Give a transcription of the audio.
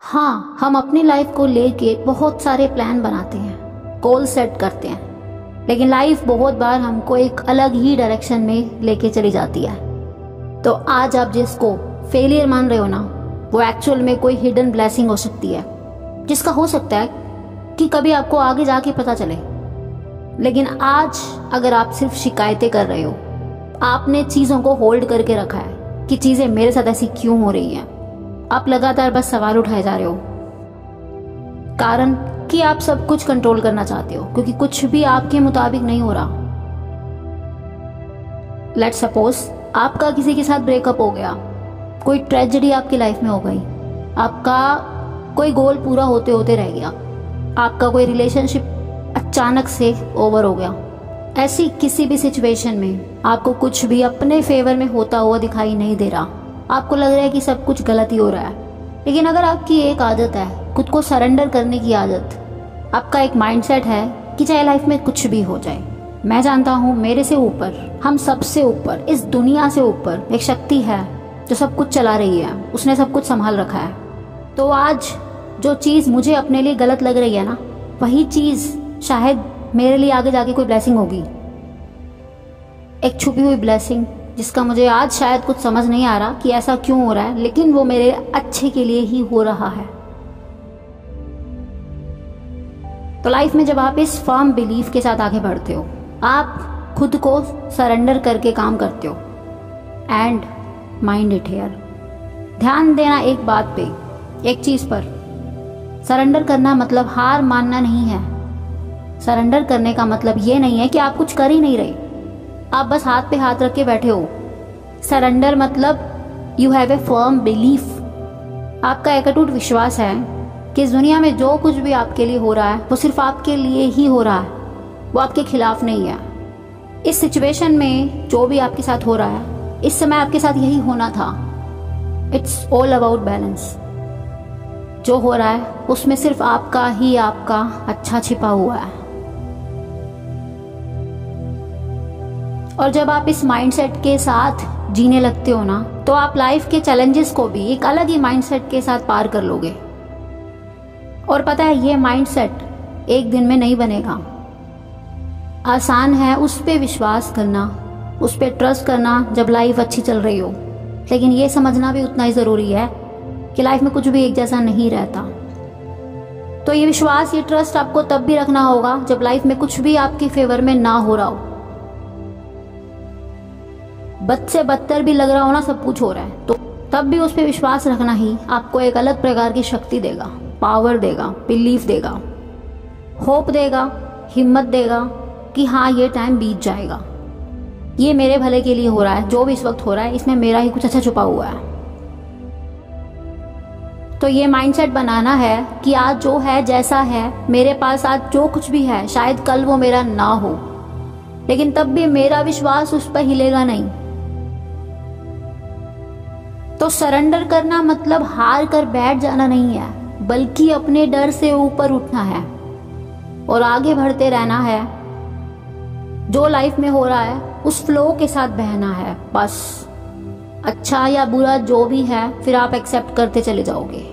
हाँ, हम अपनी लाइफ को लेके बहुत सारे प्लान बनाते हैं, गोल सेट करते हैं, लेकिन लाइफ बहुत बार हमको एक अलग ही डायरेक्शन में लेके चली जाती है। तो आज आप जिसको फेलियर मान रहे हो ना, वो एक्चुअल में कोई हिडन ब्लेसिंग हो सकती है, जिसका हो सकता है कि कभी आपको आगे जाके पता चले। लेकिन आज अगर आप सिर्फ शिकायतें कर रहे हो, आपने चीज़ों को होल्ड करके रखा है कि चीज़ें मेरे साथ ऐसी क्यों हो रही हैं, आप लगातार बस सवाल उठाए जा रहे हो, कारण कि आप सब कुछ कंट्रोल करना चाहते हो, क्योंकि कुछ भी आपके मुताबिक नहीं हो रहा। लेट्स सपोज आपका किसी के साथ ब्रेकअप हो गया, कोई ट्रेजेडी आपकी लाइफ में हो गई, आपका कोई गोल पूरा होते होते रह गया, आपका कोई रिलेशनशिप अचानक से ओवर हो गया। ऐसी किसी भी सिचुएशन में आपको कुछ भी अपने फेवर में होता हुआ दिखाई नहीं दे रहा, आपको लग रहा है कि सब कुछ गलत ही हो रहा है। लेकिन अगर आपकी एक आदत है खुद को सरेंडर करने की आदत, आपका एक माइंडसेट है कि चाहे लाइफ में कुछ भी हो जाए, मैं जानता हूँ मेरे से ऊपर, हम सबसे ऊपर, इस दुनिया से ऊपर एक शक्ति है जो सब कुछ चला रही है, उसने सब कुछ संभाल रखा है। तो आज जो चीज़ मुझे अपने लिए गलत लग रही है ना, वही चीज़ शायद मेरे लिए आगे जाके कोई ब्लेसिंग होगी, एक छुपी हुई ब्लेसिंग, जिसका मुझे आज शायद कुछ समझ नहीं आ रहा कि ऐसा क्यों हो रहा है, लेकिन वो मेरे अच्छे के लिए ही हो रहा है। तो लाइफ में जब आप इस फर्म बिलीफ के साथ आगे बढ़ते हो, आप खुद को सरेंडर करके काम करते हो, एंड माइंड इट हियर, ध्यान देना एक बात पे, एक चीज पर, सरेंडर करना मतलब हार मानना नहीं है। सरेंडर करने का मतलब ये नहीं है कि आप कुछ कर ही नहीं रहे, आप बस हाथ पे हाथ रख के बैठे हो। सरेंडर मतलब you have a firm belief, आपका एक अटूट विश्वास है कि इस दुनिया में जो कुछ भी आपके लिए हो रहा है वो सिर्फ आपके लिए ही हो रहा है, वो आपके खिलाफ नहीं है। इस सिचुएशन में जो भी आपके साथ हो रहा है, इस समय आपके साथ यही होना था। It's all about balance. जो हो रहा है उसमें सिर्फ आपका ही आपका अच्छा छिपा हुआ है। और जब आप इस माइंडसेट के साथ जीने लगते हो ना, तो आप लाइफ के चैलेंजेस को भी एक अलग ही माइंडसेट के साथ पार कर लोगे। और पता है, ये माइंडसेट एक दिन में नहीं बनेगा। आसान है उस पे विश्वास करना, उस पे ट्रस्ट करना जब लाइफ अच्छी चल रही हो, लेकिन ये समझना भी उतना ही ज़रूरी है कि लाइफ में कुछ भी एक जैसा नहीं रहता। तो ये विश्वास, ये ट्रस्ट आपको तब भी रखना होगा जब लाइफ में कुछ भी आपके फेवर में ना हो रहा हो, बद से बदतर भी लग रहा हो ना, सब कुछ हो रहा है, तो तब भी उस पर विश्वास रखना ही आपको एक अलग प्रकार की शक्ति देगा, पावर देगा, बिलीफ देगा, होप देगा, हिम्मत देगा कि हाँ, ये टाइम बीत जाएगा, ये मेरे भले के लिए हो रहा है, जो भी इस वक्त हो रहा है इसमें मेरा ही कुछ अच्छा छुपा हुआ है। तो ये माइंडसेट बनाना है कि आज जो है, जैसा है, मेरे पास आज जो कुछ भी है, शायद कल वो मेरा ना हो, लेकिन तब भी मेरा विश्वास उस पर हिलेगा नहीं। तो सरेंडर करना मतलब हार कर बैठ जाना नहीं है, बल्कि अपने डर से ऊपर उठना है और आगे बढ़ते रहना है। जो लाइफ में हो रहा है उस फ्लो के साथ बहना है, बस अच्छा या बुरा जो भी है, फिर आप एक्सेप्ट करते चले जाओगे।